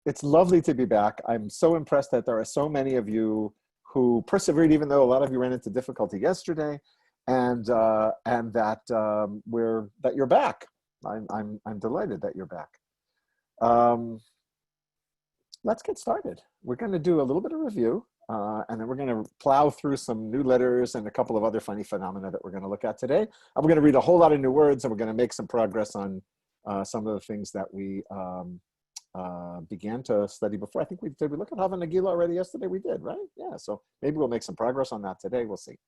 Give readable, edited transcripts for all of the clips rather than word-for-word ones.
It's lovely to be back. I'm so impressed that there are so many of you who persevered, even though a lot of you ran into difficulty yesterday, and that that you're back. I'm delighted that you're back. Um, let's get started. We're going to do a little bit of review, and then we're going to plow through some new letters and a couple of other funny phenomena that we're going to look at today. And we're going to read a whole lot of new words, and we're going to make some progress on some of the things that we began to study before. I think we look at Hava Nagila already yesterday. We did, right? Yeah. So maybe we'll make some progress on that today. We'll see.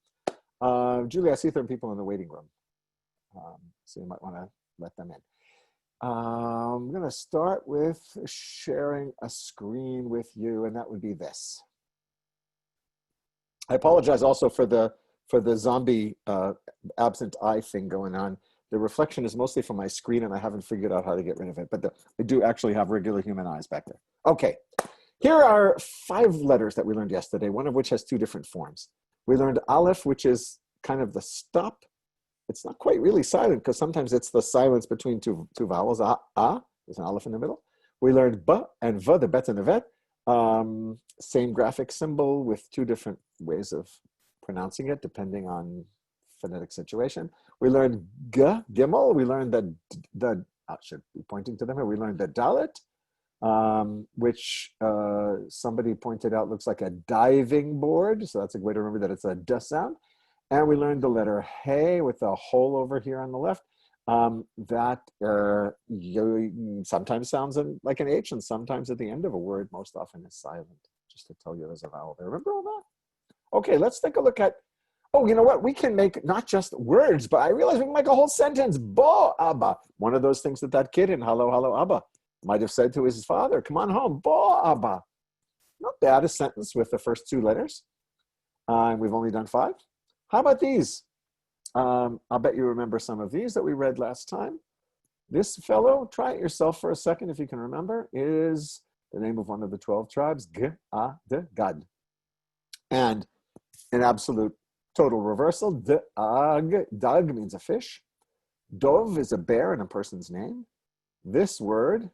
Julie, I see there are people in the waiting room, so you might want to let them in. I'm going to start with sharing a screen with you, and that would be this. I apologize also for the zombie absent eye thing going on. The reflection is mostly from my screen, and I haven't figured out how to get rid of it, but I do actually have regular human eyes back there. Okay, here are 5 letters that we learned yesterday, one of which has 2 different forms. We learned Aleph, which is kind of the stop. It's not quite really silent because sometimes it's the silence between two vowels. There's an Aleph in the middle. We learned Ba and Va, the Bet and the Vet. Same graphic symbol with 2 different ways of pronouncing it, depending on phonetic situation. We learned Gimel. We learned that I should be pointing to them here. We learned the Dalet, which somebody pointed out looks like a diving board. So that's a way to remember that it's a D sound. And we learned the letter Hey with a hole over here on the left. That sometimes sounds like an H, and sometimes at the end of a word, most often is silent, just to tell you there's a vowel there. Remember all that? Okay, let's take a look at, oh, you know what? We can make not just words, but I realize we can make a whole sentence. Bo Abba. One of those things that kid in Hello, Hello, Abba might have said to his father, come on home, Bo Abba. Not bad, a sentence with the first 2 letters. And we've only done 5. How about these? I'll bet you remember some of these that we read last time. This fellow, try it yourself for a second if you can remember, is the name of one of the 12 tribes, Gad. And in absolute total reversal, Dag means a fish. Dov is a bear in a person's name. This word,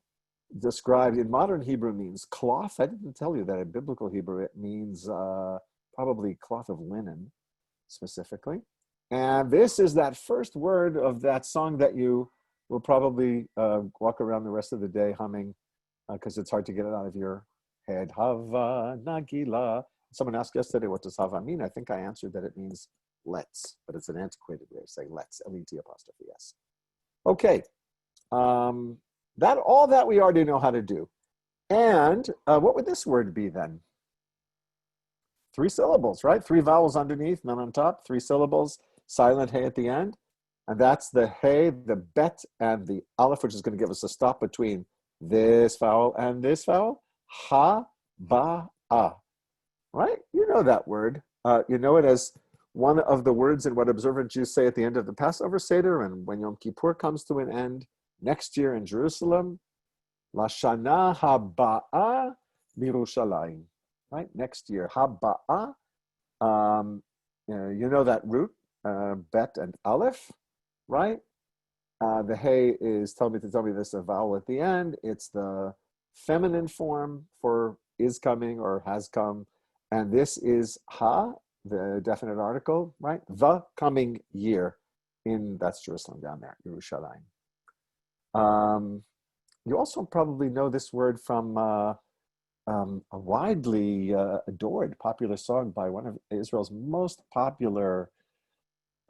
described in modern Hebrew, means cloth. I didn't tell you that in biblical Hebrew it means probably cloth of linen specifically. And this is that first word of that song that you will probably walk around the rest of the day humming because it's hard to get it out of your head. Hava Nagila. Someone asked yesterday, what does Hava mean? I think I answered that it means let's, but it's an antiquated way of saying let's, L-E-T''S. Okay, all that we already know how to do. And what would this word be then? 3 syllables, right? 3 vowels underneath, none on top, 3 syllables, silent Hey at the end. And that's the Hey, the Bet, and the Aleph, which is going to give us a stop between this vowel and this vowel. Ha, ba, ah. Right? You know that word. You know it as one of the words in what observant Jews say at the end of the Passover Seder, and when Yom Kippur comes to an end next year in Jerusalem, Lashana haba'a mirushalayim. Right? Next year, haba'a. You know that root, Bet and Aleph, right? The Hey is tell me this a vowel at the end. It's the feminine form for is coming or has come. And this is Ha, the definite article, right? The coming year that's Jerusalem down there, Yerushalayim. You also probably know this word from a widely adored popular song by one of Israel's most popular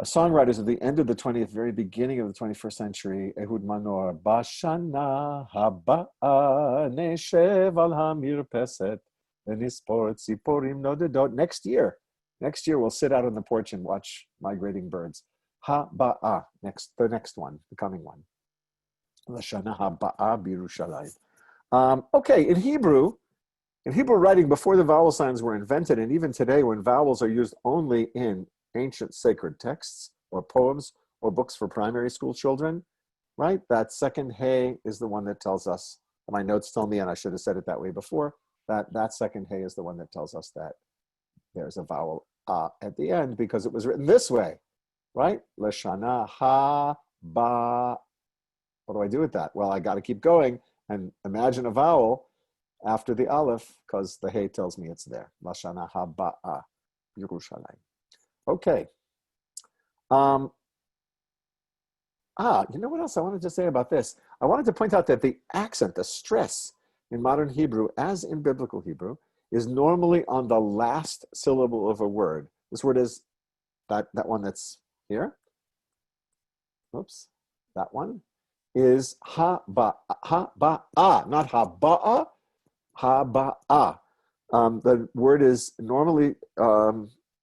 songwriters of the end of the 20th, very beginning of the 21st century, Ehud Manor. Bashana haba'a neshev al hamirpeset. Next year we'll sit out on the porch and watch migrating birds. Ha-ba'a, the next one, the coming one. Lashana ha-ba'a b'Yerushalayim. Okay, in Hebrew writing before the vowel signs were invented, and even today when vowels are used only in ancient sacred texts or poems or books for primary school children, right? That second Hey is the one that tells us, my notes tell me, and I should have said it that way before, that second Hey is the one that tells us that there's a vowel at the end because it was written this way, right? Lashana ha ba. What do I do with that? Well, I got to keep going and imagine a vowel after the aleph, because the hey tells me it's there. Lashana haba'a, Yerushalayim. Okay. You know what else I wanted to say about this? I wanted to point out that the accent, the stress in modern Hebrew, as in biblical Hebrew, is normally on the last syllable of a word. This word is that one that's here. Oops, that one is ha-ba-a, not ha-ba'a, ha-ba'a. The word is normally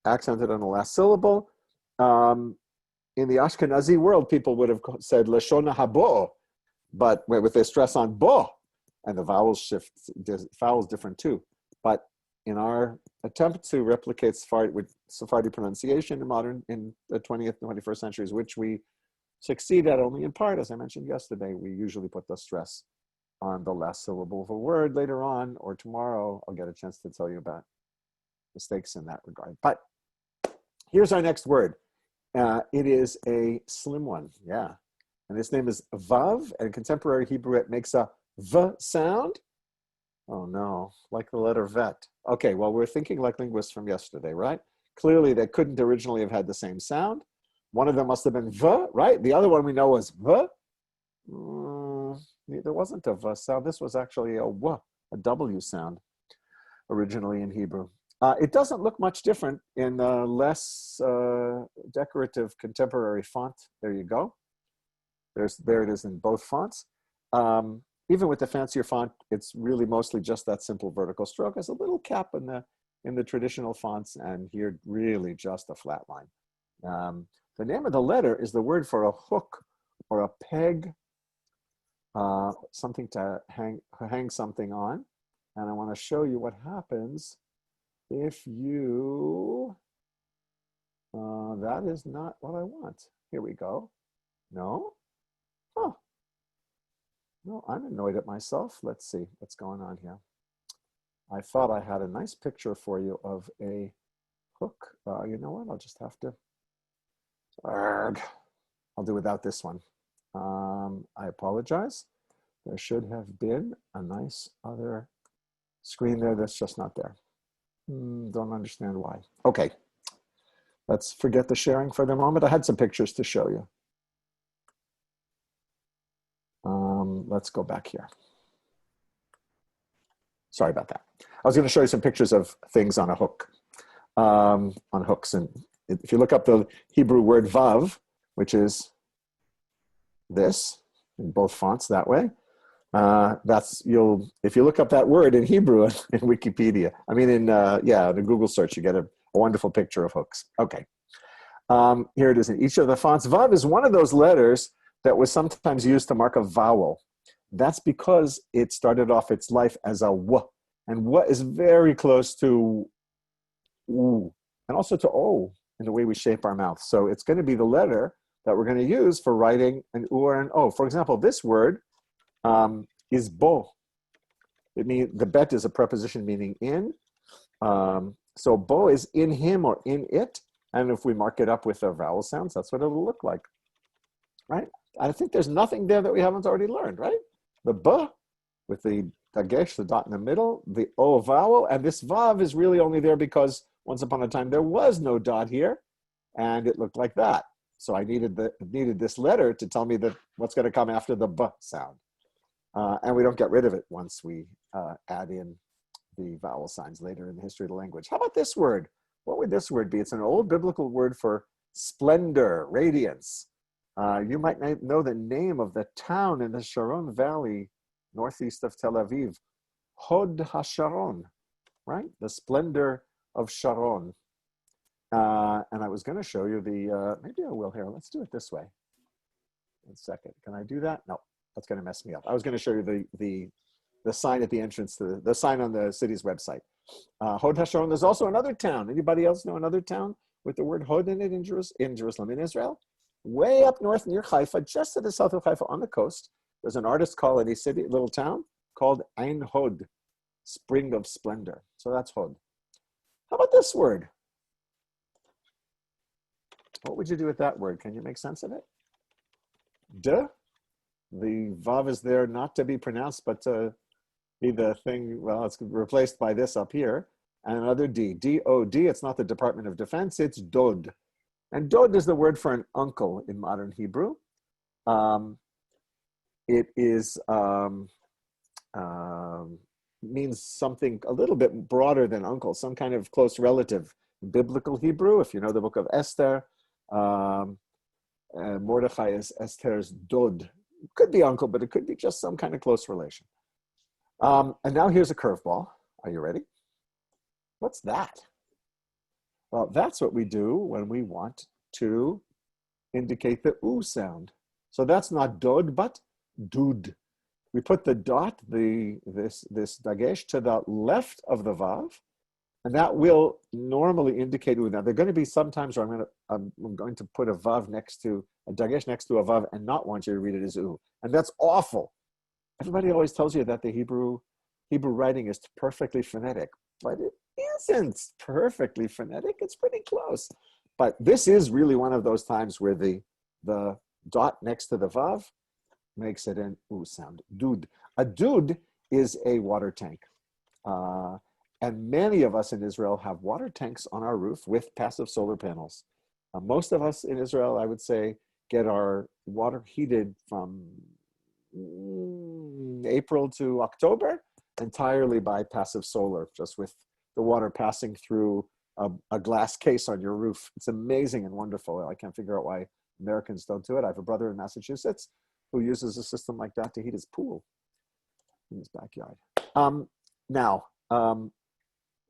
accented on the last syllable. In the Ashkenazi world, people would have said Lashona habo, but with a stress on bo, and the vowels shift, vowels different too. But in our attempt to replicate Sephardi pronunciation in the 20th and 21st centuries, which we succeed at only in part, as I mentioned yesterday, we usually put the stress on the last syllable of a word. Later on or tomorrow, I'll get a chance to tell you about mistakes in that regard. But here's our next word. It is a slim one, yeah. And its name is vav, and in contemporary Hebrew, it makes a v sound. Oh no, like the letter vet. Okay, well, we're thinking like linguists from yesterday, right? Clearly, they couldn't originally have had the same sound. One of them must have been v, right? The other one we know was v. There wasn't a v sound. This was actually a w, a w sound, originally in Hebrew. It doesn't look much different in less decorative contemporary font. There you go. There it is in both fonts. Even with the fancier font, it's really mostly just that simple vertical stroke. There's a little cap in the traditional fonts, and here really just a flat line. The name of the letter is the word for a hook or a peg, something to hang something on. And I want to show you what happens if you, that is not what I want. Here we go. No? Huh. No, I'm annoyed at myself. Let's see what's going on here. I thought I had a nice picture for you of a hook. You know what? I'll just have to, I'll do without this one. I apologize. There should have been a nice other screen there that's just not there. Don't understand why. Okay, let's forget the sharing for the moment. I had some pictures to show you. Let's go back here. Sorry about that. I was going to show you some pictures of things on a hook, on hooks. And if you look up the Hebrew word vav, which is this in both fonts that way, if you look up that word in Hebrew in Wikipedia, I mean in a Google search, you get a wonderful picture of hooks. Okay, here it is in each of the fonts. Vav is one of those letters that was sometimes used to mark a vowel. That's because it started off its life as a w, and w is very close to u, and also to o in the way we shape our mouth. So it's going to be the letter that we're going to use for writing an u or an o. For example, this word is bo. It means the bet is a preposition meaning in. So bo is in him or in it. And if we mark it up with the vowel sounds, that's what it'll look like, right? I think there's nothing there that we haven't already learned, right? The b with the dagesh, the dot in the middle, the o vowel, and this vav is really only there because once upon a time there was no dot here, and it looked like that. So I needed this letter to tell me that what's going to come after the b sound. And we don't get rid of it once we add in the vowel signs later in the history of the language. How about this word? What would this word be? It's an old biblical word for splendor, radiance. You might know the name of the town in the Sharon Valley, northeast of Tel Aviv, Hod HaSharon, right? The splendor of Sharon. And I was going to show you maybe I will here. Let's do it this way. 1 second. Can I do that? No. That's going to mess me up. I was going to show you the sign at the entrance to the sign on the city's website. Hod HaSharon. There's also another town. Anybody else know another town with the word Hod in it in Jerusalem, in Israel? Way up north near Haifa, just to the south of Haifa on the coast, there's an artist colony city, little town called Ein Hod, Spring of Splendor. So that's Hod. How about this word? What would you do with that word? Can you make sense of it? De. The vav is there not to be pronounced, but to be the thing, well, it's replaced by this up here, and another D, D-O-D. It's not the Department of Defense, it's Dod. And Dod is the word for an uncle in modern Hebrew. It is means something a little bit broader than uncle, some kind of close relative. Biblical Hebrew, if you know the book of Esther, Mordechai is Esther's Dod. It could be uncle, but it could be just some kind of close relation. And now here's a curveball. Are you ready? What's that? Well, that's what we do when we want to indicate the oo sound. So that's not dod, but dud. We put the dot, this dagesh, to the left of the vav, and that will normally indicate oo. Now, there are going to be some times where I'm going to put a vav next to, a dagesh next to a vav and not want you to read it as oo. And that's awful. Everybody always tells you that the Hebrew writing is perfectly phonetic, but it isn't perfectly phonetic. It's pretty close. But this is really one of those times where the dot next to the vav makes it an oo sound. Dud. A dud is a water tank. And many of us in Israel have water tanks on our roof with passive solar panels. Most of us in Israel, I would say, get our water heated from April to October entirely by passive solar, just with the water passing through a glass case on your roof. It's amazing and wonderful. I can't figure out why Americans don't do it. I have a brother in Massachusetts who uses a system like that to heat his pool in his backyard.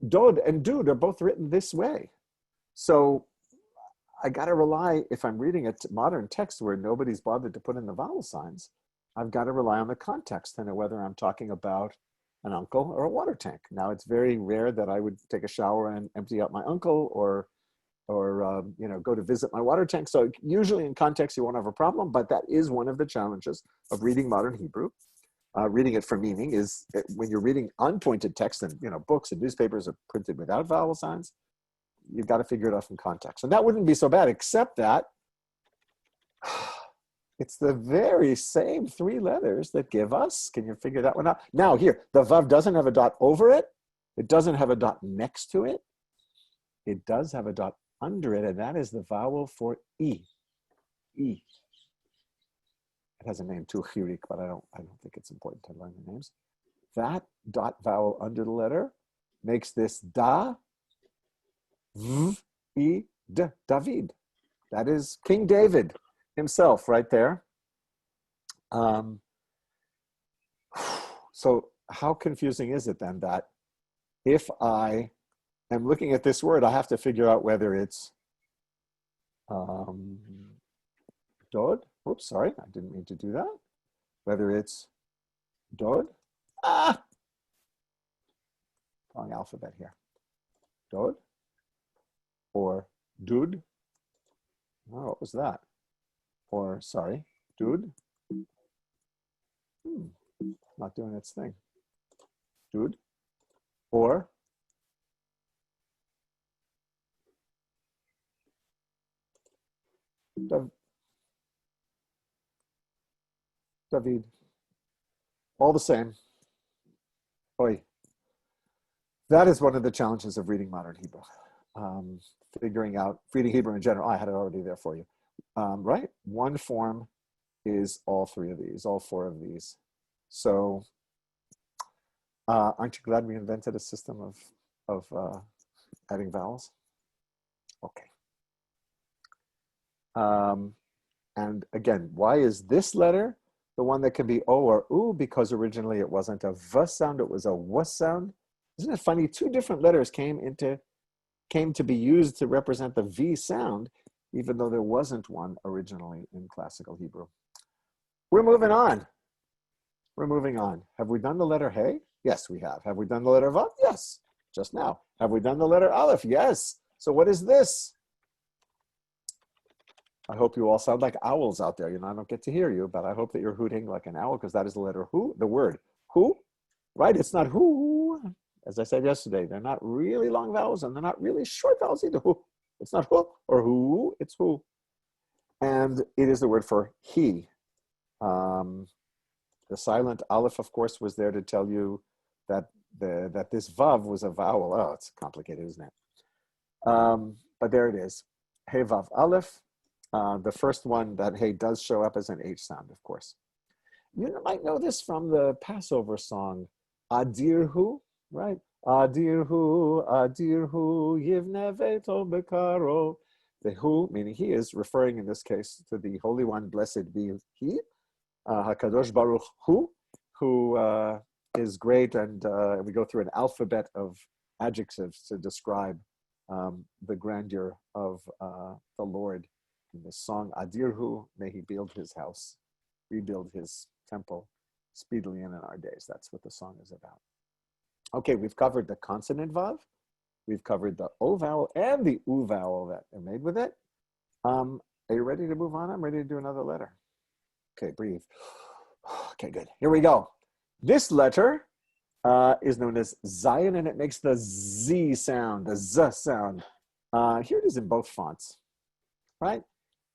Dod and dud are both written this way. So I got to rely, if I'm reading a modern text where nobody's bothered to put in the vowel signs, I've got to rely on the context to know whether I'm talking about an uncle or a water tank. Now, it's very rare that I would take a shower and empty out my uncle or go to visit my water tank. So usually in context, you won't have a problem, but that is one of the challenges of reading modern Hebrew. Reading it for meaning is when you're reading unpointed text and books and newspapers are printed without vowel signs, you've got to figure it out from context. And that wouldn't be so bad, except that it's the very same three letters that give us, can you figure that one out? Now here, the vav doesn't have a dot over it. It doesn't have a dot next to it. It does have a dot under it, and that is the vowel for E. E. It has a name too, chirik, but I don't think it's important to learn the names. That dot vowel under the letter makes this da, v, e, d, David. That is King David himself right there. So how confusing is it then that if I am looking at this word, I have to figure out whether it's dod. Oops, sorry, I didn't mean to do that. Whether it's dod. Wrong alphabet here. Dod or dud. Oh, what was that? Or, sorry, dud. Not doing its thing. Dud. Or David. All the same. Oy. That is one of the challenges of reading modern Hebrew. Figuring out, reading Hebrew in general, I had it already there for you. Right? One form is all three of these, all four of these. So aren't you glad we invented a system of adding vowels? Okay. And again, why is this letter the one that can be O or U? Because originally it wasn't a V sound, it was a W sound. Isn't it funny? Two different letters came to be used to represent the V sound, even though there wasn't one originally in classical Hebrew. We're moving on. We're moving on. Have we done the letter Hey? Yes, we have. Have we done the letter Vav? Yes, just now. Have we done the letter Aleph? Yes. So what is this? I hope you all sound like owls out there. I don't get to hear you, but I hope that you're hooting like an owl because that is the letter Hu, the word Hu, right? It's not Hu. As I said yesterday, they're not really long vowels and they're not really short vowels either. Hu. It's not Hu or Hu, it's Hu. And it is the word for he. The silent Aleph, of course, was there to tell you that this vav was a vowel. Oh, it's complicated, isn't it? But there it is. Hey vav aleph. The first one, that hey does show up as an H sound, of course. You might know this from the Passover song, Adirhu, right? Adirhu, Adirhu, Yivne Veto Bekaro. The who, meaning he, is referring in this case to the Holy One, blessed be he, HaKadosh Baruch Hu, who is great. And we go through an alphabet of adjectives to describe the grandeur of the Lord. In this song, Adirhu, may he build his house, rebuild his temple speedily and in our days. That's what the song is about. Okay, we've covered the consonant vav. We've covered the O vowel and the U vowel that are made with it. Are you ready to move on? I'm ready to do another letter. Okay, breathe. Okay, good. Here we go. This letter is known as zayin, and it makes the Z sound, the Z sound. Here it is in both fonts, right?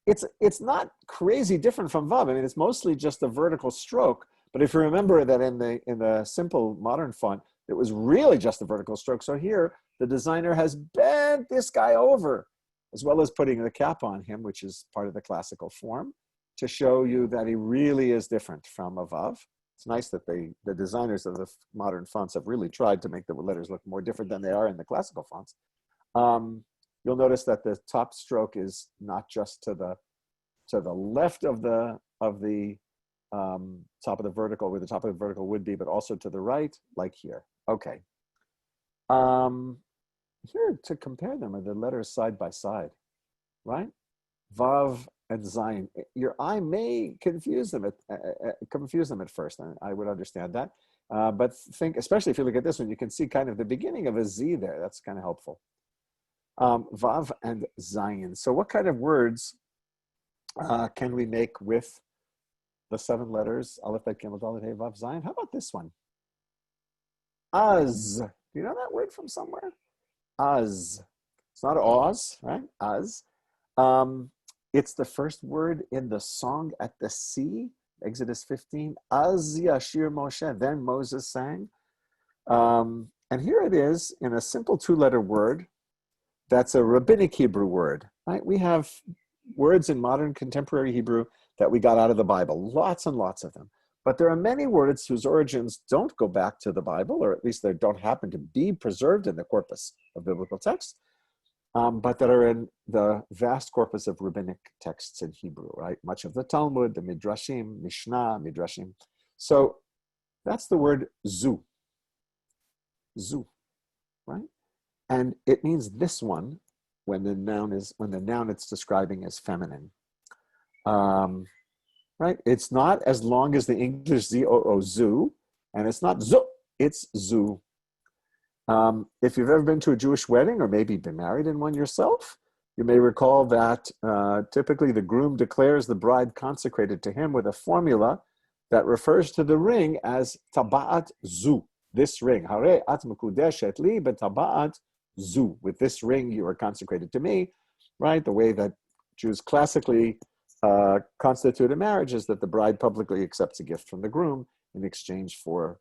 It's not crazy different from vav. I mean, it's mostly just a vertical stroke. But if you remember that in the simple modern font, it was really just a vertical stroke. So here, the designer has bent this guy over, as well as putting the cap on him, which is part of the classical form, to show you that he really is different from a vav. It's nice that the designers of the modern fonts have really tried to make the letters look more different than they are in the classical fonts. You'll notice that the top stroke is not just to the left of the top of the vertical, where the top of the vertical would be, but also to the right, like here. Okay. Here to compare them are the letters side by side, right? Vav and zayin. Your eye may confuse them at first. I would understand that, but think, especially if you look at this one, you can see kind of the beginning of a Z there. That's kind of helpful. Vav and zayin. So what kind of words can we make with the 7 letters, Aleph, Bet, Gimel, Dalet, Hey, Vav, Zayin? How about this one? Az. Do you know that word from somewhere? Az. It's not Oz, right? Az. It's the first word in the song at the sea, Exodus 15. Az Yashir Moshe. Then Moses sang. And here it is in a simple 2-letter word. That's a rabbinic Hebrew word, right? We have words in modern contemporary Hebrew that we got out of the Bible, lots and lots of them. But there are many words whose origins don't go back to the Bible, or at least they don't happen to be preserved in the corpus of biblical texts, but that are in the vast corpus of rabbinic texts in Hebrew, right? Much of the Talmud, the Midrashim, Mishnah, Midrashim. So that's the word zu, right? And it means this one when the noun it's describing is feminine. Right? It's not as long as the English Z-O-O, zoo, and it's not zu, it's zu. If you've ever been to a Jewish wedding or maybe been married in one yourself, you may recall that typically the groom declares the bride consecrated to him with a formula that refers to the ring as taba'at zu, this ring. Hare at mekudeshet li betaba'at zu. With this ring you are consecrated to me, right? The way that Jews classically constitute a marriage is that the bride publicly accepts a gift from the groom in exchange for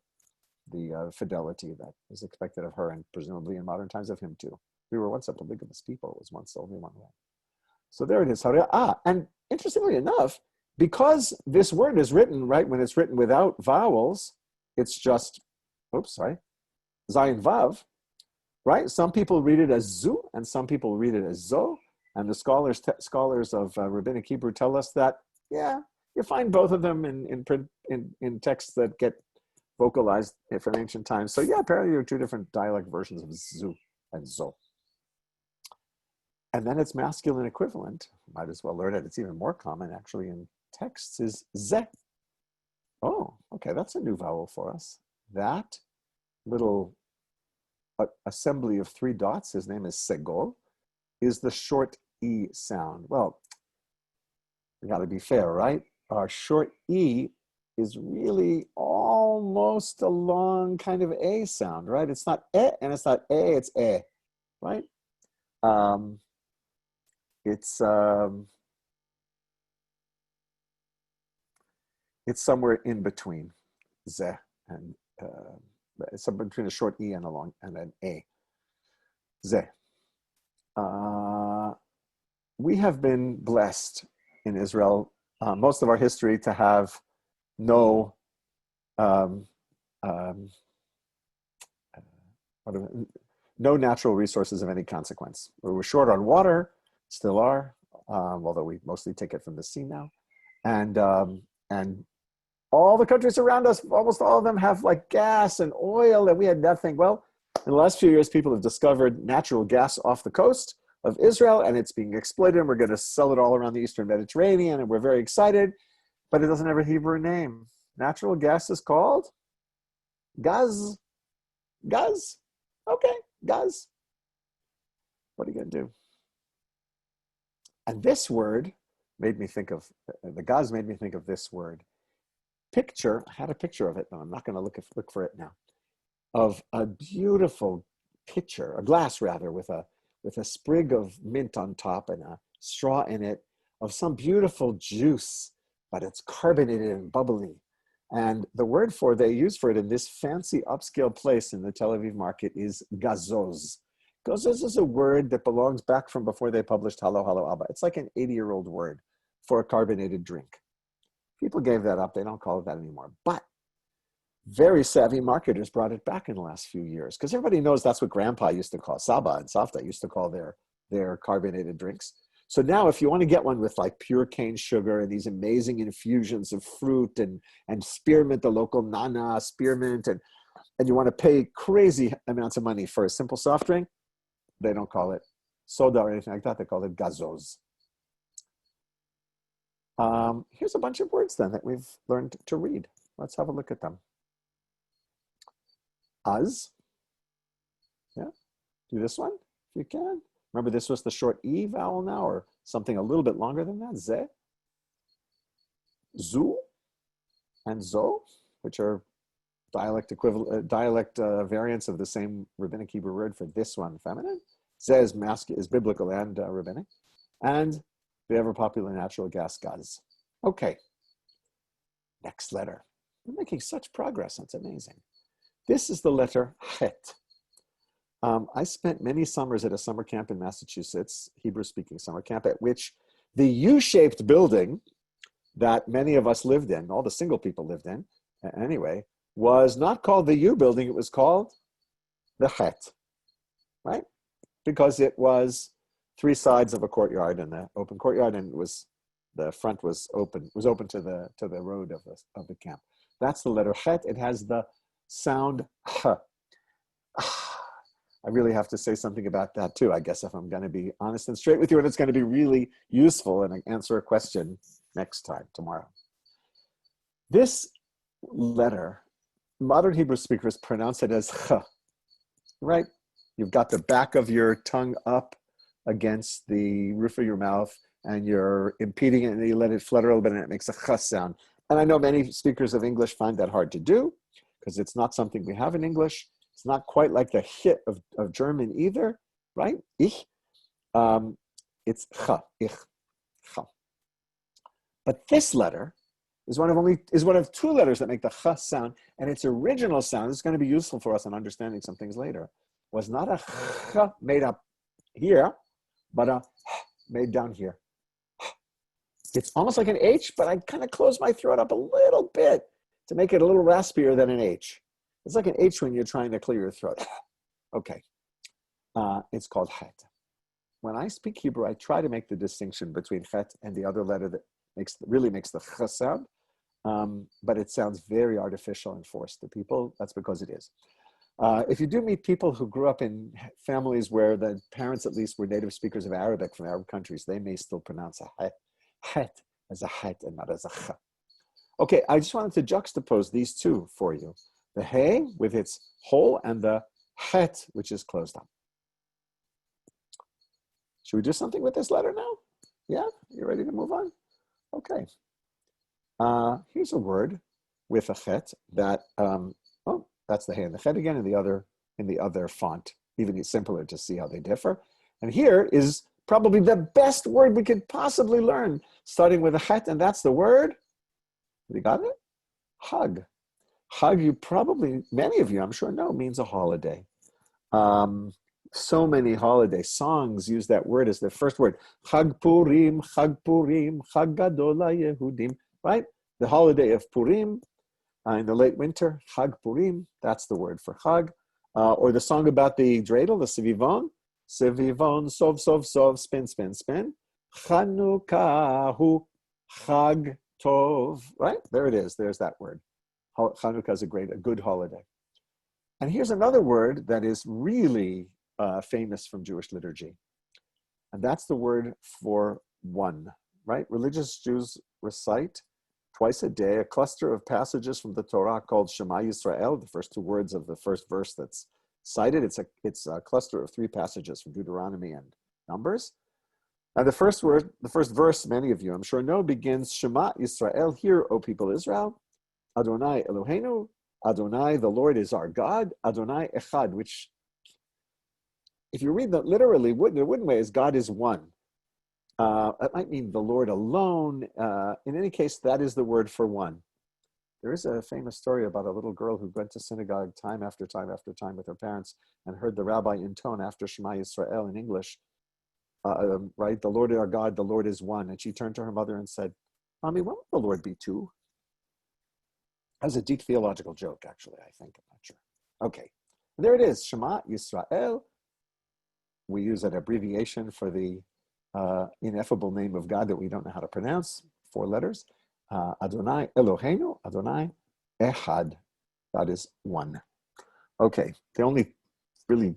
the fidelity that is expected of her, and presumably in modern times of him too. We were once a polygamous people. It was once only one way. So there it is. And interestingly enough, because this word is written, right, when it's written without vowels, it's just, zayin vav, right? Some people read it as zu, and some people read it as zo. And the scholars of rabbinic Hebrew tell us that, yeah, you find both of them in texts that get vocalized from ancient times. So yeah, apparently there are 2 different dialect versions of zu and zo. And then its masculine equivalent, might as well learn it, it's even more common actually in texts, is ze. Oh, okay, that's a new vowel for us. That little assembly of 3 dots, his name is segol, is the short E sound. Well, we got to be fair, right? Our short E is really almost a long kind of A sound, right? It's not E and it's not A, it's E, right? It's somewhere in between ze and It's between a short E and a long and an A. Ze. We have been blessed in Israel most of our history to have no um, um, no natural resources of any consequence. We were short on water, still are, although we mostly take it from the sea now, and all the countries around us, almost all of them have like gas and oil, and we had nothing. Well, in the last few years, people have discovered natural gas off the coast of Israel, and it's being exploited, and we're going to sell it all around the Eastern Mediterranean, and we're very excited, but it doesn't have a Hebrew name. Natural gas is called gaz. Gaz? Okay, gaz. What are you going to do? And this word made me think of, the gaz made me think of this word. Picture, I had a picture of it, no, I'm not going to look for it now, of a beautiful pitcher, a glass rather, with a sprig of mint on top and a straw in it of some beautiful juice, but it's carbonated and bubbly. And the word they use for it in this fancy upscale place in the Tel Aviv market is gazoz. Gazoz is a word that belongs back from before they published Halo Halo Abba. It's like an 80-year-old word for a carbonated drink. People gave that up. They don't call it that anymore. But very savvy marketers brought it back in the last few years because everybody knows that's what Grandpa used to call, Saba and Savta used to call their carbonated drinks. So now if you want to get one with like pure cane sugar and these amazing infusions of fruit and spearmint, the local nana spearmint, and you want to pay crazy amounts of money for a simple soft drink, they don't call it soda or anything like that. They call it gazoz. Here's a bunch of words then that we've learned to read. Let's have a look at them. Az. Yeah, do this one if you can. Remember, this was the short E vowel now, or something a little bit longer than that. Ze. Zu and zo, which are dialect variants of the same rabbinic Hebrew word for this one, feminine. Ze is biblical and rabbinic. And the ever popular natural gas gaz. Okay. Next letter. We're making such progress. It's amazing. This is the letter chet. I spent many summers at a summer camp in Massachusetts, Hebrew-speaking summer camp, at which the U-shaped building that many of us lived in, all the single people lived in, anyway, was not called the U building. It was called the chet, right? Because it was 3 sides of a courtyard and the open courtyard, and the front was open to the road of the camp. That's the letter chet. It has the sound h. I really have to say something about that too, I guess, if I'm going to be honest and straight with you, and it's going to be really useful and answer a question next time, tomorrow. This letter, modern Hebrew speakers pronounce it as ch, right? You've got the back of your tongue up against the roof of your mouth, and you're impeding it, and you let it flutter a little bit, and it makes a ch sound. And I know many speakers of English find that hard to do, because it's not something we have in English. It's not quite like the hit of German either, right? Ich. It's cha, ich, cha. But this letter is one of 2 letters that make the cha sound, and its original sound is going to be useful for us in understanding some things later. Was not a cha made up here, but a made down here. It's almost like an H, but I kind of close my throat up a little bit to make it a little raspier than an H. It's like an H when you're trying to clear your throat. Okay. It's called chet. When I speak Hebrew, I try to make the distinction between chet and the other letter that really makes the ch sound, but it sounds very artificial and forced to people. That's because it is. If you do meet people who grew up in families where the parents at least were native speakers of Arabic from Arab countries, they may still pronounce a chet as a chet and not as a ch. Okay, I just wanted to juxtapose these 2 for you. The hey with its hole and the chet, which is closed up. Should we do something with this letter now? Yeah, you ready to move on? Okay. Here's a word with a chet that, that's the hey and the chet again in the other font, even simpler to see how they differ. And here is probably the best word we could possibly learn, starting with a chet, and that's the word, you got it? Hug. Chag, you probably, many of you, I'm sure, know, means a holiday. Um, so many holiday songs use that word as their first word. Chag Purim, Chag Purim, Chag Gadol Yehudim, right? The holiday of Purim in the late winter, Chag Purim, that's the word for Chag. Or the song about the dreidel, the Sevivon, Sevivon, Sov, Sov, Sov, spin, spin, spin. Chanukah hu Chag Tov, right? There it is, there's that word. Chanukah is a good holiday. And here's another word that is really famous from Jewish liturgy. And that's the word for one, right? Religious Jews recite twice a day a cluster of passages from the Torah called Shema Yisrael, the first two words of the first verse that's cited. It's a cluster of three passages from Deuteronomy and Numbers. And the first verse, many of you, I'm sure, know, begins Shema Yisrael, hear, O people Israel, Adonai Eloheinu, Adonai, the Lord is our God, Adonai Echad, which, if you read that literally, the wooden way is God is one. That might mean the Lord alone. In any case, that is the word for one. There is a famous story about a little girl who went to synagogue time after time after time with her parents and heard the rabbi intone after Shema Yisrael in English, right? The Lord is our God, the Lord is one. And she turned to her mother and said, Mommy, when will the Lord be two? That was a deep theological joke, actually, I think. I'm not sure. Okay, there it is, Shema Yisrael. We use an abbreviation for the ineffable name of God that we don't know how to pronounce, 4 letters. Adonai Eloheinu, Adonai Echad. God is one. Okay, the only really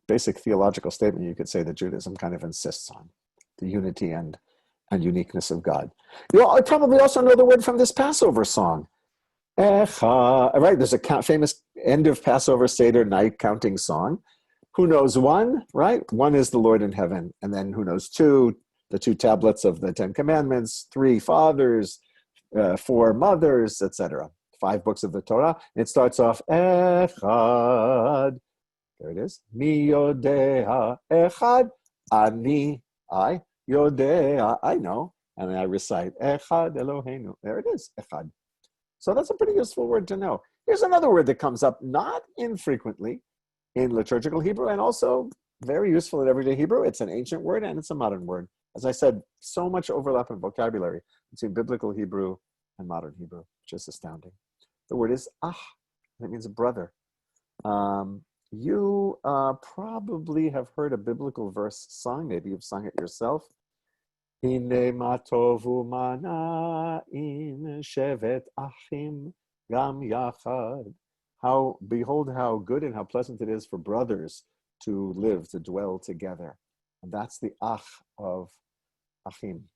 basic theological statement you could say that Judaism kind of insists on, the unity and uniqueness of God. You all probably also know the word from this Passover song. Echad, right? There's a famous end of Passover Seder night counting song. Who knows one, right? One is the Lord in heaven. And then who knows two? The 2 tablets of the 10 Commandments, 3 fathers, 4 mothers, etc. 5 books of the Torah. And it starts off, Echad. There it is. Mi yodea echad. Ani, I. Yodea, I know. And I recite, Echad Eloheinu. There it is, Echad. So that's a pretty useful word to know. Here's another word that comes up not infrequently in liturgical Hebrew and also very useful in everyday Hebrew. It's an ancient word and it's a modern word. As I said, so much overlap in vocabulary between biblical Hebrew and modern Hebrew, which is astounding. The word is ah. That means a brother. You probably have heard a biblical verse sung. Maybe you've sung it yourself. Hine ma tovu mana'im shevet achim gam yachad. Behold how good and how pleasant it is for brothers to live, to dwell together. And that's the ach of achim.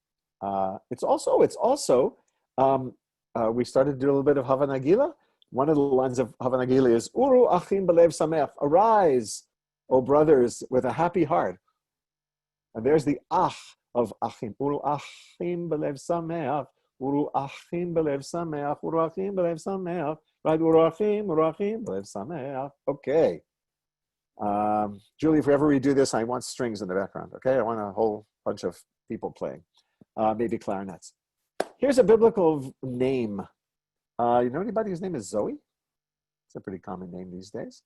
It's also we started to do a little bit of Hava Nagila. One of the lines of Hava Nagila is, Uru achim belev sameach, arise, O brothers, with a happy heart. And there's the ach of achim. Uru achim belev sameach, uru achim belev sameach, uru achim belev sameach. Right, uru achim belev sameach. Okay. Julie, if we ever redo this, I want strings in the background, okay? I want a whole bunch of people playing, maybe clarinets. Here's a biblical name. You know anybody whose name is Zoe? It's a pretty common name these days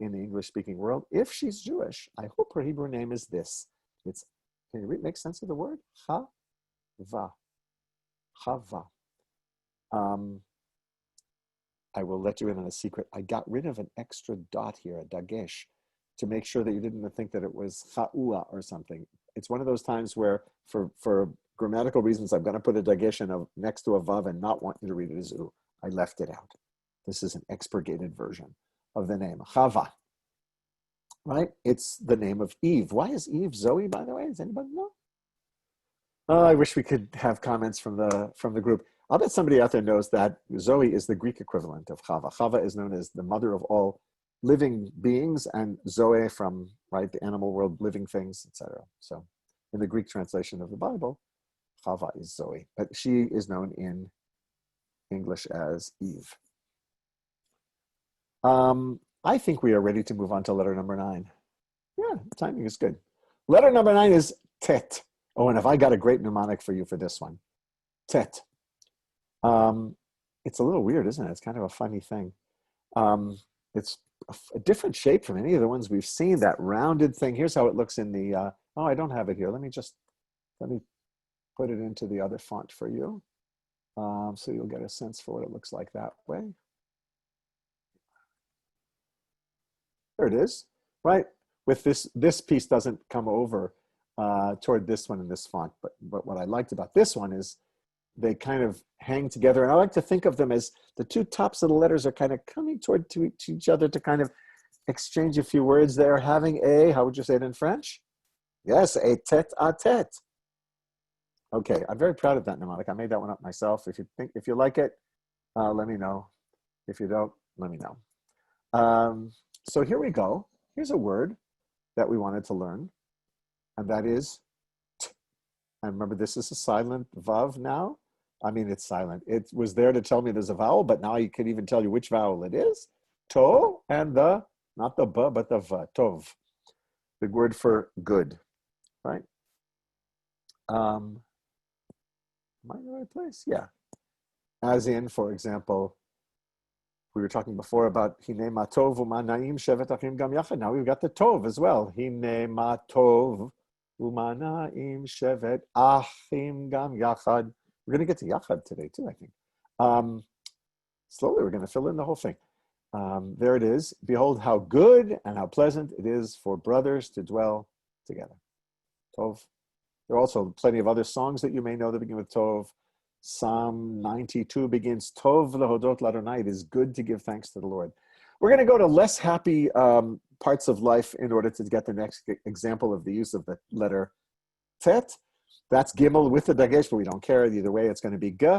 in the English-speaking world. If she's Jewish, I hope her Hebrew name is this. Can you make sense of the word? Chava. Chava. I will let you in on a secret. I got rid of an extra dot here, a dagesh, to make sure that you didn't think that it was cha'ua or something. It's one of those times where, for grammatical reasons, I'm going to put a dagesh next to a vav and not want you to read it as u. I left it out. This is an expurgated version of the name, Chava. Right? It's the name of Eve. Why is Eve Zoe, by the way? Does anybody know? Oh, I wish we could have comments from the group. I'll bet somebody out there knows that Zoe is the Greek equivalent of Chava. Chava is known as the mother of all living beings, and Zoe from, right, the animal world, living things, etc. So in the Greek translation of the Bible, Chava is Zoe, but she is known in English as Eve. I think we are ready to move on to letter number 9. Yeah, timing is good. Letter number 9 is chet. Oh, and have I got a great mnemonic for you for this one. Chet. It's a little weird, isn't it? It's kind of a funny thing. It's a different shape from any of the ones we've seen, that rounded thing. Here's how it looks in the, oh, I don't have it here. Let me put it into the other font for you. So you'll get a sense for what it looks like that way. There it is, right? With this piece doesn't come over toward this one in this font, but what I liked about this one is they kind of hang together. And I like to think of them as the two tops of the letters are kind of coming toward to each other to kind of exchange a few words there. Having a, how would you say it in French? Yes, a tete a tete. Okay, I'm very proud of that mnemonic. I made that one up myself. If you like it, let me know. If you don't, let me know. So here we go. Here's a word that we wanted to learn, and that is t. And remember, this is a silent vav now. I mean, it's silent. It was there to tell me there's a vowel, but now I can even tell you which vowel it is. To and the, not the b, but the v, tov. The word for good, right? Am I in the right place? Yeah. As in, for example, we were talking before about hine ma tov u'manaim shevet achim gam yachad. Now we've got the tov as well. Hine ma tov u'manaim shevet achim gam yachad. We're going to get to yachad today too, I think. Slowly, we're going to fill in the whole thing. There it is. Behold how good and how pleasant it is for brothers to dwell together. Tov. There are also plenty of other songs that you may know that begin with Tov. Psalm 92 begins, Tov lehodot l'Adonai. It is good to give thanks to the Lord. We're going to go to less happy parts of life in order to get the next example of the use of the letter Tet. That's Gimel with the Dagesh, but we don't care. Either way, it's going to be G.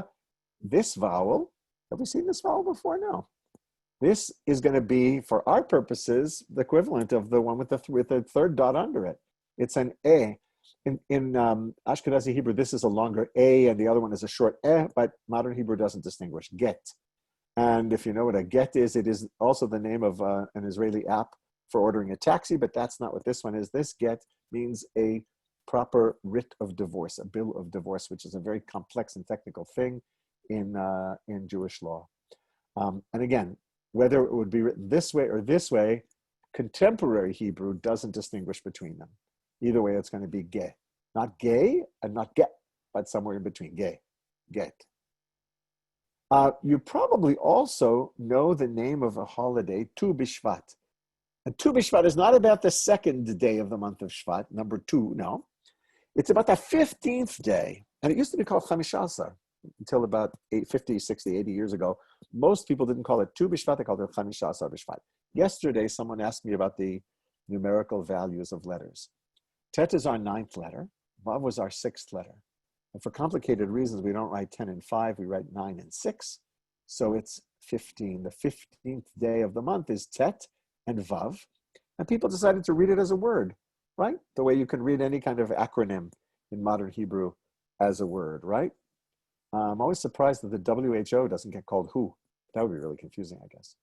This vowel, have we seen this vowel before? No. This is going to be, for our purposes, the equivalent of the one with the third dot under it. It's an E. In Ashkenazi Hebrew, this is a longer A and the other one is a short E, but modern Hebrew doesn't distinguish. Get. And if you know what a get is, it is also the name of an Israeli app for ordering a taxi, but that's not what this one is. This get means a proper writ of divorce, a bill of divorce, which is a very complex and technical thing in Jewish law. And again, whether it would be written this way or this way, contemporary Hebrew doesn't distinguish between them. Either way, it's going to be ge. Not gay and not get, but somewhere in between. Ge, get. You probably also know the name of a holiday, Tu B'Shvat. And Tu B'Shvat is not about the second day of the month of Shvat, number 2, no. It's about the 15th day. And it used to be called Chamishasar until about 50, 60, 80 years ago. Most people didn't call it Tu B'Shvat, they called it Chamishasar B'Shvat. Yesterday, someone asked me about the numerical values of letters. Tet is our 9th letter. Vav was our 6th letter. And for complicated reasons, we don't write 10 and 5, we write 9 and 6. So it's 15. The 15th day of the month is Tet and Vav. And people decided to read it as a word, right? The way you can read any kind of acronym in modern Hebrew as a word, right? I'm always surprised that the WHO doesn't get called WHO. That would be really confusing, I guess.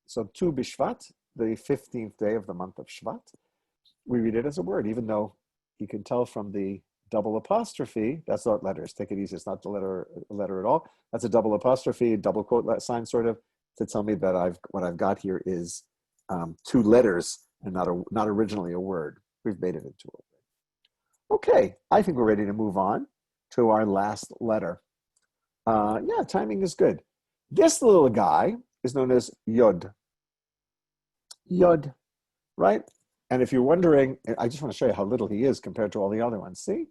So Tu B'Shvat, the 15th day of the month of Shvat, we read it as a word, even though you can tell from the double apostrophe, that's not letters, take it easy, it's not the letter at all. That's a double apostrophe, double quote sign sort of, to tell me that what I've got here is 2 letters and not originally a word. We've made it into a word. Okay, I think we're ready to move on to our last letter. Yeah, timing is good. This little guy is known as Yod. Yod, right? And if you're wondering, I just want to show you how little he is compared to all the other ones. See?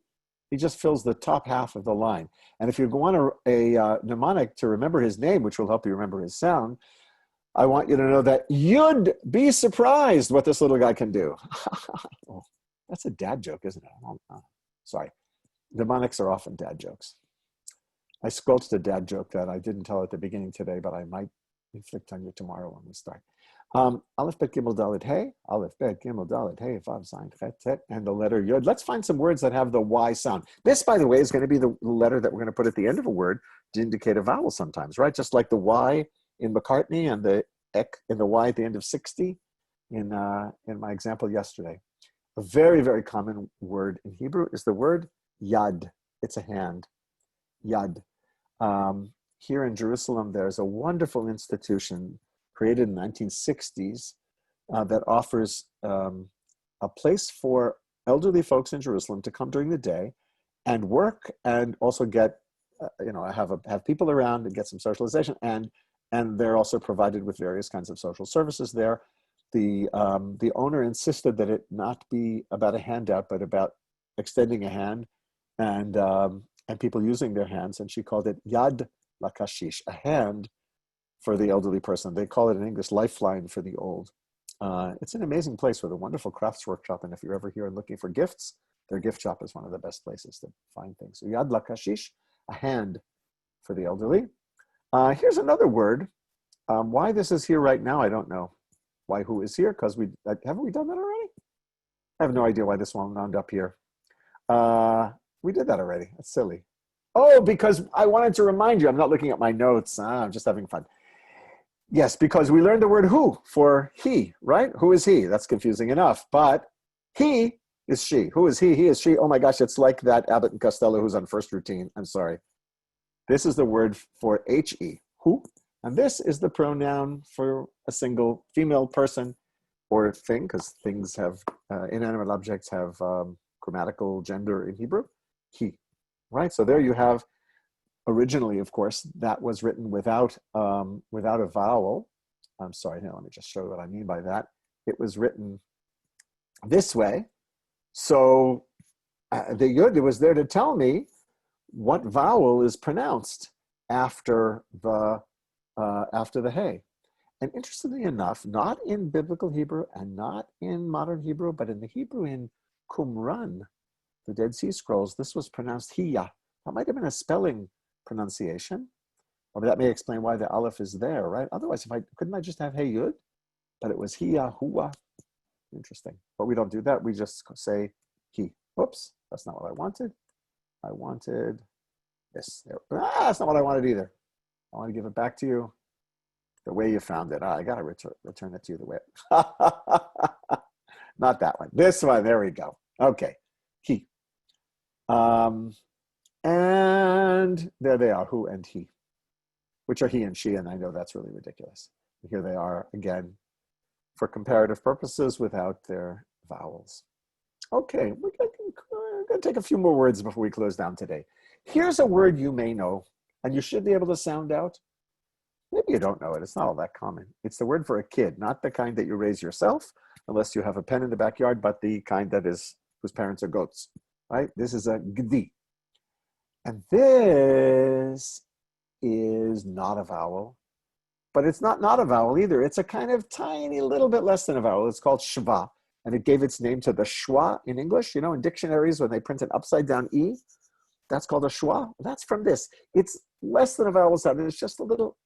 He just fills the top half of the line. And if you want a mnemonic to remember his name, which will help you remember his sound, I want you to know that you'd be surprised what this little guy can do. Oh, that's a dad joke, isn't it? Sorry. Mnemonics are often dad jokes. I squelched a dad joke that I didn't tell at the beginning today, but I might inflict on you tomorrow when we start. Aleph, Bet, Gimel, Dalet, Hey. Aleph, Bet, Gimel, Dalet, Hey, Vav, Zayin, Chet, Tet, and the letter Yod. Let's find some words that have the Y sound. This, by the way, is going to be the letter that we're going to put at the end of a word to indicate a vowel sometimes, right? Just like the Y in McCartney and the Ek and the Y at the end of 60 in my example yesterday. A very, very common word in Hebrew is the word Yad. It's a hand, yad. Here in Jerusalem, there's a wonderful institution created in the 1960s that offers a place for elderly folks in Jerusalem to come during the day and work, and also get, have people around and get some socialization, and they're also provided with various kinds of social services there. The owner insisted that it not be about a handout, but about extending a hand and people using their hands, and she called it Yad Lakashish, a hand for the elderly person. They call it in English lifeline for the old. It's an amazing place with a wonderful crafts workshop, and if you're ever here and looking for gifts, their gift shop is one of the best places to find things. So Yad Lakashish, a hand for the elderly. Here's another word. Why this is here right now, I don't know. Why who is here? Because haven't we done that already? I have no idea why this one wound up here. We did that already. That's silly. Oh, because I wanted to remind you, I'm not looking at my notes. I'm just having fun. Yes, because we learned the word who for he, right? Who is he? That's confusing enough. But he is she. Who is he? He is she. Oh my gosh, it's like that Abbott and Costello who's on first routine. I'm sorry. This is the word for he, who. And this is the pronoun for a single female person or thing, because things have, inanimate objects have grammatical gender in Hebrew, he, right? So there you have, originally, of course, that was written without a vowel. I'm sorry, now let me just show you what I mean by that. It was written this way. So the yud was there to tell me what vowel is pronounced after the hey. And interestingly enough, not in biblical Hebrew and not in modern Hebrew, but in the Hebrew in Qumran, the Dead Sea Scrolls, this was pronounced hiya. That might have been a spelling pronunciation, or that may explain why the aleph is there, right? Otherwise, couldn't I just have hey yud? But it was hiya, huwa. Interesting. But we don't do that. We just say he. Whoops, that's not what I wanted. I wanted this. That's not what I wanted either. I want to give it back to you the way you found it. I got to return it to you the way. Not that one. This one. There we go. Okay. He. And there they are, who and he, which are he and she, and I know that's really ridiculous. Here they are again for comparative purposes without their vowels. Okay, we're going to take a few more words before we close down today. Here's a word you may know, and you should be able to sound out. Maybe you don't know it. It's not all that common. It's the word for a kid, not the kind that you raise yourself, unless you have a pen in the backyard, but the kind that is whose parents are goats, right? This is a gdi. And this is not a vowel, but it's not a vowel either. It's a kind of tiny little bit less than a vowel. It's called shva, and it gave its name to the schwa in English. You know, in dictionaries, when they print an upside down E, that's called a schwa. That's from this. It's less than a vowel sound. It's just a little.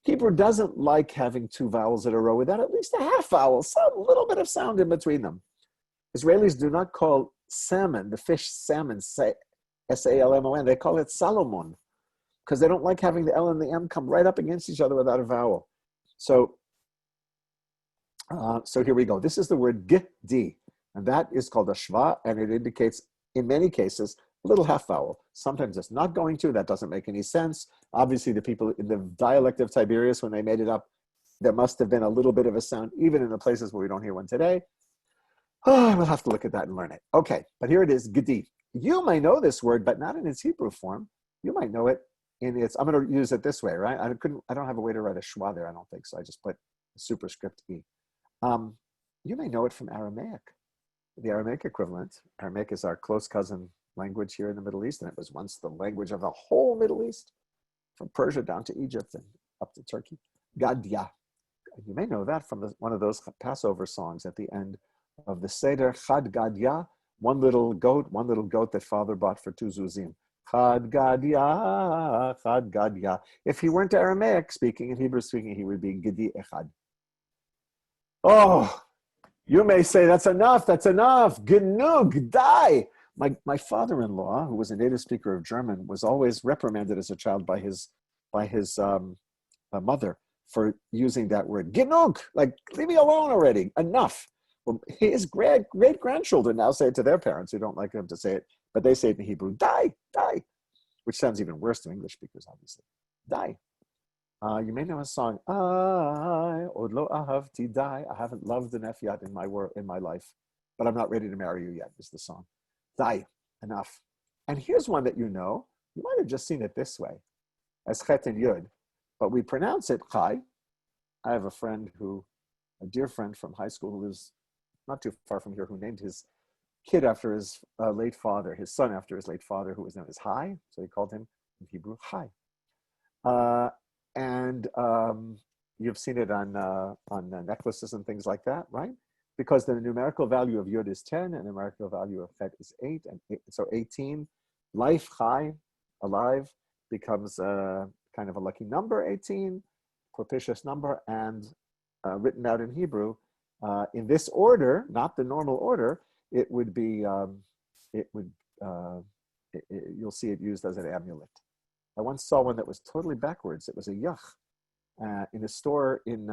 Hebrew doesn't like having two vowels in a row without at least a half vowel, some little bit of sound in between them. Israelis do not call salmon, the fish salmon, S-A-L-M-O-N. They call it Salomon because they don't like having the L and the M come right up against each other without a vowel. So here we go. This is the word gdi, and that is called a shva, and it indicates, in many cases, a little half vowel. Sometimes it's not going to. That doesn't make any sense. Obviously, the people in the dialect of Tiberias, when they made it up, there must have been a little bit of a sound, even in the places where we don't hear one today. Oh, we'll have to look at that and learn it. Okay, but here it is, gdi. You may know this word, but not in its Hebrew form. You might know it in its, I'm going to use it this way, right? I don't have a way to write a schwa there, I don't think, so I just put a superscript E. You may know it from Aramaic. The Aramaic equivalent. Aramaic is our close cousin language here in the Middle East, and it was once the language of the whole Middle East, from Persia down to Egypt and up to Turkey. Gadya. You may know that from one of those Passover songs at the end of the Seder, Chad Gadya, one little goat that father bought for 2 zuzim. Chad Gadya, Chad Gadya. If he weren't Aramaic speaking and Hebrew speaking, he would be Gidi Echad. Oh, you may say, that's enough. Genug, die. My father-in-law, who was a native speaker of German, was always reprimanded as a child by his mother for using that word. Genug, like, leave me alone already. Enough. Well, his great-grandchildren now say it to their parents who don't like them to say it, but they say it in Hebrew, die, die, which sounds even worse in English because obviously, die. You may know a song, I od lo ahavti die. I haven't loved an F yet in my life, but I'm not ready to marry you yet, is the song. Die, enough. And here's one that you know. You might have just seen it this way, as chet and yud, but we pronounce it chai. I have a dear friend from high school who lives not too far from here, who named his kid after his late father, his son after his late father, who was known as Hai. So he called him in Hebrew Hai. And you've seen it on necklaces and things like that, right? Because the numerical value of Yud is 10 and the numerical value of Chet is 8. And so 18, life, Chai, alive, becomes kind of a lucky number, 18, propitious number, and written out in Hebrew. In this order, not the normal order, it would be, you'll see it used as an amulet. I once saw one that was totally backwards. It was a yach in a store in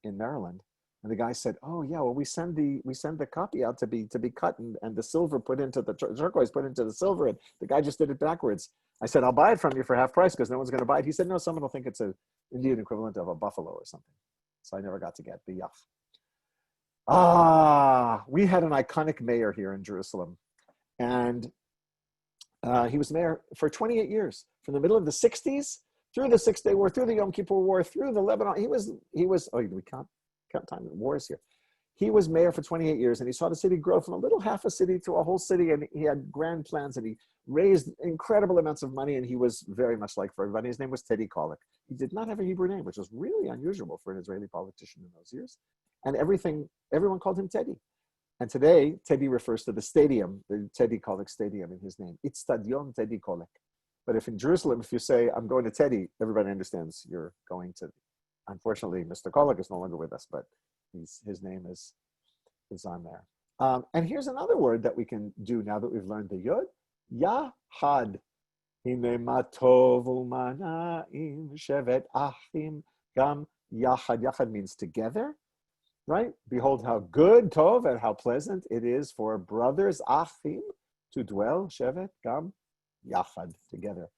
Maryland, and the guy said, "Oh yeah, well we send the copy out to be cut and the silver put into the turquoise put into the silver, and the guy just did it backwards." I said, "I'll buy it from you for half price because no one's going to buy it." He said, "No, someone will think it's an Indian equivalent of a buffalo or something." So I never got to get the yach. We had an iconic mayor here in Jerusalem, and he was mayor for 28 years, from the middle of the 60s through the Six-Day War, through the Yom Kippur War, through the Lebanon. He was. Oh, we count time of wars here. He was mayor for 28 years, and he saw the city grow from a little half a city to a whole city, and he had grand plans, and he raised incredible amounts of money, and he was very much liked for everybody. His name was Teddy Kollek. He did not have a Hebrew name, which was really unusual for an Israeli politician in those years. And everyone called him Teddy. And today, Teddy refers to the stadium, the Teddy Kollek Stadium in his name. It's Stadion Teddy Kollek. But if in Jerusalem, if you say, I'm going to Teddy, everybody understands you're going to. Unfortunately, Mr. Kollek is no longer with us, but his name is on there. And here's another word that we can do now that we've learned the Yud. Yahad. Hine ma tov u'mana'im shevet achim gam yachad. Yachad means together. Right? Behold how good, tov, and how pleasant it is for brothers, achim, to dwell, shevet, gam, yachad, together.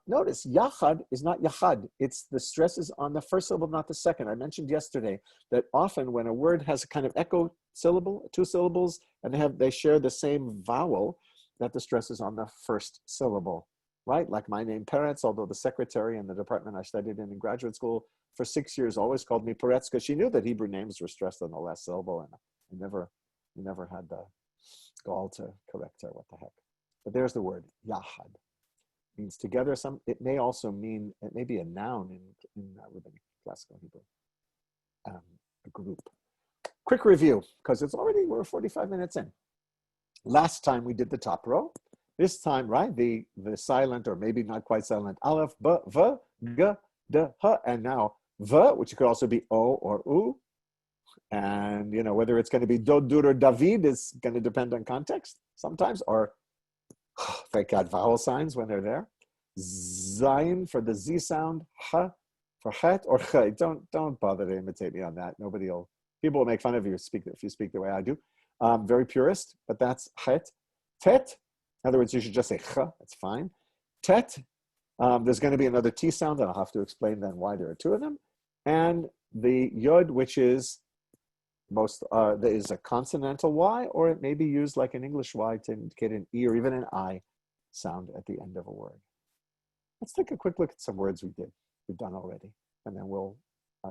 Notice, yachad is not yachad. It's the stress is on the first syllable, not the second. I mentioned yesterday that often when a word has a kind of echo syllable, two syllables, and they share the same vowel, that the stress is on the first syllable, right? Like my name, Peretz, although the secretary in the department I studied in graduate school for 6 years always called me Peretz because she knew that Hebrew names were stressed on the last syllable, and I never had the gall to correct her. What the heck? But there's the word yachad. Means together. It may also mean, it may be a noun in rabbinic classical Hebrew. A group. Quick review, because we're 45 minutes in. Last time we did the top row. This time, right, the silent or maybe not quite silent aleph, b, v, g, d, h, and now v, which could also be o or u. And whether it's going to be dod, dur, or david is going to depend on context sometimes, or thank God, vowel signs when they're there. Zayin for the Z sound, ha for chet or chay. Don't bother to imitate me on that. People will make fun of you if you speak the way I do. Very purist, but that's chet. Tet, in other words, you should just say ch, that's fine. Tet, there's going to be another T sound, and I'll have to explain then why there are two of them. And the yod, which is there is a consonantal Y, or it may be used like an English Y to indicate an E or even an I sound at the end of a word. Let's take a quick look at some words we've done already, and then we'll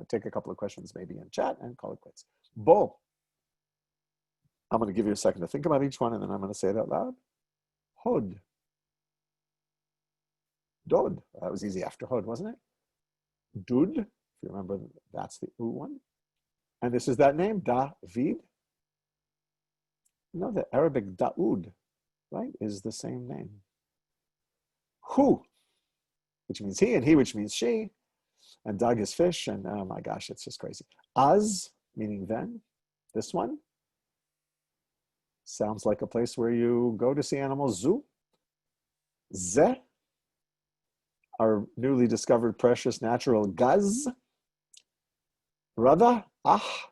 take a couple of questions maybe in chat and call it quits. Bo. I'm going to give you a second to think about each one, and then I'm going to say it out loud. Hod. Dod. That was easy after Hod, wasn't it? Dud. If you remember, that's the U one. And this is that name, David. The Arabic Daoud, right, is the same name. Hu, which means he, and he, which means she. And Dag is fish, and oh my gosh, it's just crazy. Az, meaning then. This one sounds like a place where you go to see animals, zoo. Ze, our newly discovered precious natural gaz. Rada, ah.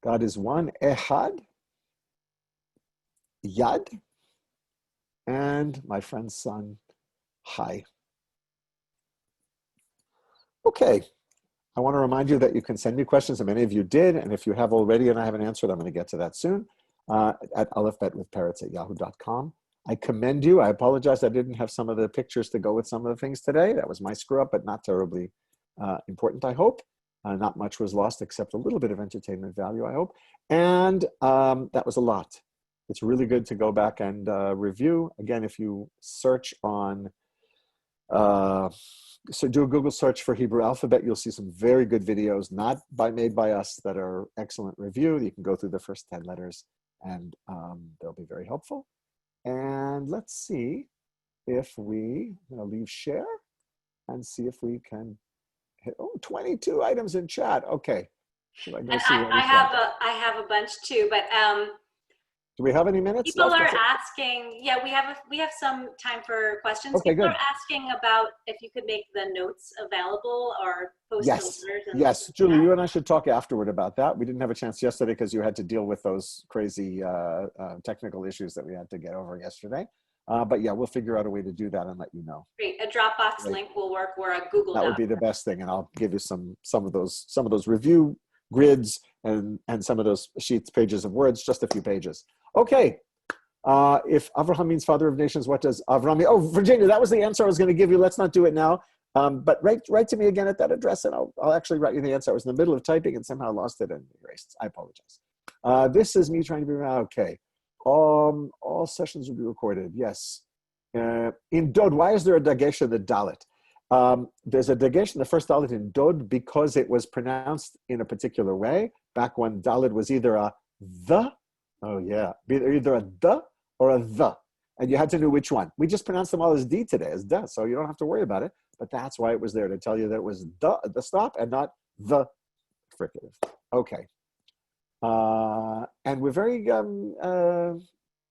God is one, Ehad, Yad, and my friend's son, Hai. Okay. I want to remind you that you can send me questions, and many of you did. And if you have already and I haven't answered, I'm going to get to that soon at aleph.withperetz@yahoo.com. I commend you. I apologize I didn't have some of the pictures to go with some of the things today. That was my screw up, but not terribly important, I hope. Not much was lost except a little bit of entertainment value, I hope. And that was a lot. It's really good to go back and review. Again, if you search on... so do a Google search for Hebrew alphabet. You'll see some very good videos, made by us, that are excellent review. You can go through the first 10 letters and they'll be very helpful. And let's see if I'm gonna leave share and see if we can hit, 22 items in chat. Okay. And I have a bunch too, but do we have any minutes people left? are asking, yeah, we have some time for questions. Okay, people good. are asking about if you could make the notes available or post Yes, filters. And yes, Julie, you and I should talk afterward about that. We didn't have a chance yesterday because you had to deal with those crazy technical issues that we had to get over yesterday. But yeah, we'll figure out a way to do that and let you know. Great, a Dropbox link will work, or a Google That would be the best thing, and I'll give you some of those review grids and some of those pages of words, just a few pages. Okay. If Avraham means father of nations, what does Avram mean? Oh, Virginia, that was the answer I was going to give you. Let's not do it now. But write to me again at that address, and I'll actually write you the answer. I was in the middle of typing and somehow lost it and erased. I apologize. This is me trying to be okay. All sessions will be recorded. Yes. In Dod, why is there a dagesh in the Dalet? There's a dagesh in the first Dalet in Dod because it was pronounced in a particular way. Back when Dalet was either a the, either a the or a the. And you had to know which one. We just pronounce them all as D today, as da, so you don't have to worry about it. But that's why it was there, to tell you that it was the stop and not the fricative. Okay. And we're very,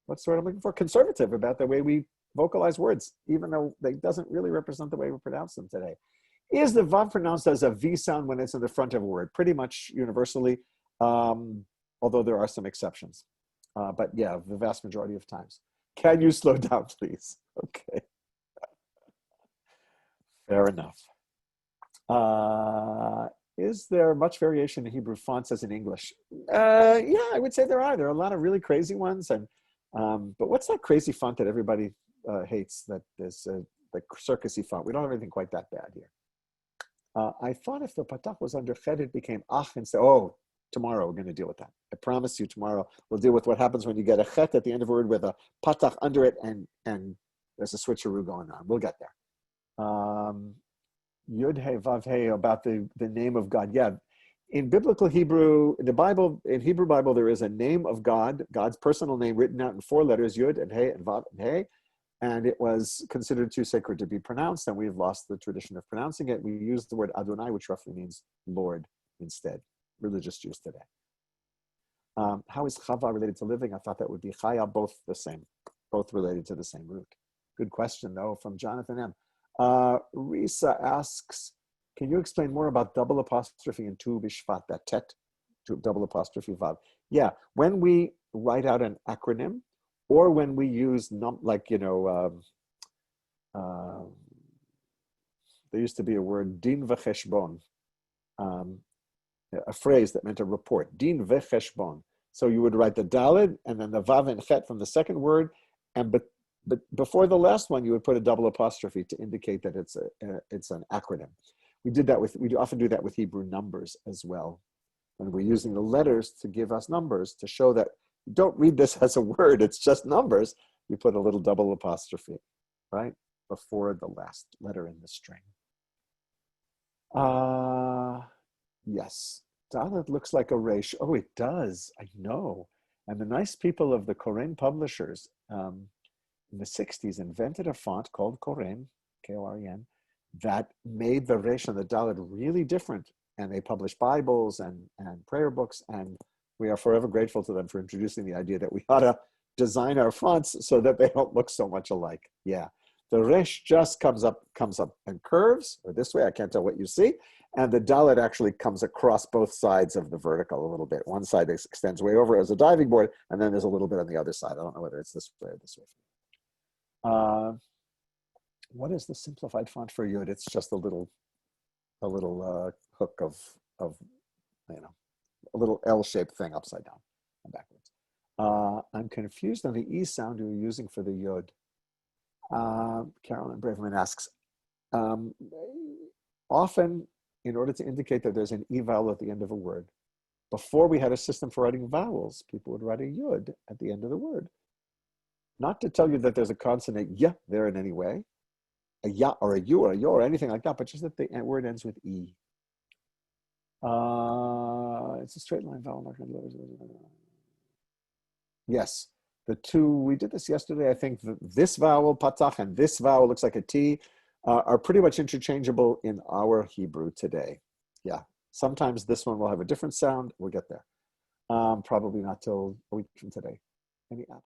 what's the word I'm looking for? Conservative about the way we vocalize words, even though they doesn't really represent the way we pronounce them today. Is the vav pronounced as a V sound when it's in the front of a word? Pretty much universally, although there are some exceptions. But yeah, the vast majority of times. Can you slow down, please? Okay. Fair enough. Is there much variation in Hebrew fonts as in English? Yeah, I would say there are. There are a lot of really crazy ones. And but what's that crazy font that everybody hates? That is the circusy font. We don't have anything quite that bad here. I thought if the patach was under chet, it became ach instead. Oh, tomorrow we're going to deal with that. I promise you tomorrow we'll deal with what happens when you get a chet at the end of a word with a patach under it and there's a switcheroo going on. We'll get there. Yud He Vav He, about the name of God. Yeah, in biblical Hebrew, in the Bible, in Hebrew Bible, there is a name of God, God's personal name written out in 4 letters, Yud and He and Vav and He, and it was considered too sacred to be pronounced, and we've lost the tradition of pronouncing it. We use the word Adonai, which roughly means Lord, instead. Religious Jews today. How is Chava related to living? I thought that would be Chaya, both the same, both related to the same root. Good question, though, from Jonathan M. Risa asks, can you explain more about double apostrophe in Tu B'Shvat, that tet, double apostrophe vav? Yeah, when we write out an acronym, or when we use, there used to be a word, din v'cheshbon, a phrase that meant a report, din v'cheshbon. So you would write the dalid and then the vav and chet from the second word, but before the last one, you would put a double apostrophe to indicate that it's an acronym. We often do that with Hebrew numbers as well. When we're using the letters to give us numbers to show that don't read this as a word, it's just numbers, we put a little double apostrophe, right? Before the last letter in the string. Yes, Dalet looks like a resh. Oh, it does, I know. And the nice people of the Koren publishers, in the 60s, invented a font called Koren, K-O-R-E-N, that made the Resh and the Dalet really different. And they published Bibles and prayer books, and we are forever grateful to them for introducing the idea that we ought to design our fonts so that they don't look so much alike. Yeah, the Resh just comes up and curves, or this way, I can't tell what you see, And the dalet actually comes across both sides of the vertical a little bit. One side extends way over as a diving board, and then there's a little bit on the other side. I don't know whether it's this way or this way. What is the simplified font for Yud? It's just a little hook of a little L-shaped thing upside down and backwards. I'm confused on the E sound you're using for the Yud. Carolyn Braverman asks, often in order to indicate that there's an E vowel at the end of a word, before we had a system for writing vowels, people would write a Yud at the end of the word. Not to tell you that there's a consonant Y there in any way, a ya or a u or a yo or anything like that, but just that the word ends with E. It's a straight line vowel. Yes, the two, we did this yesterday. I think this vowel, patach, and this vowel looks like a T, are pretty much interchangeable in our Hebrew today. Yeah, sometimes this one will have a different sound. We'll get there. Probably not till a week from today. Any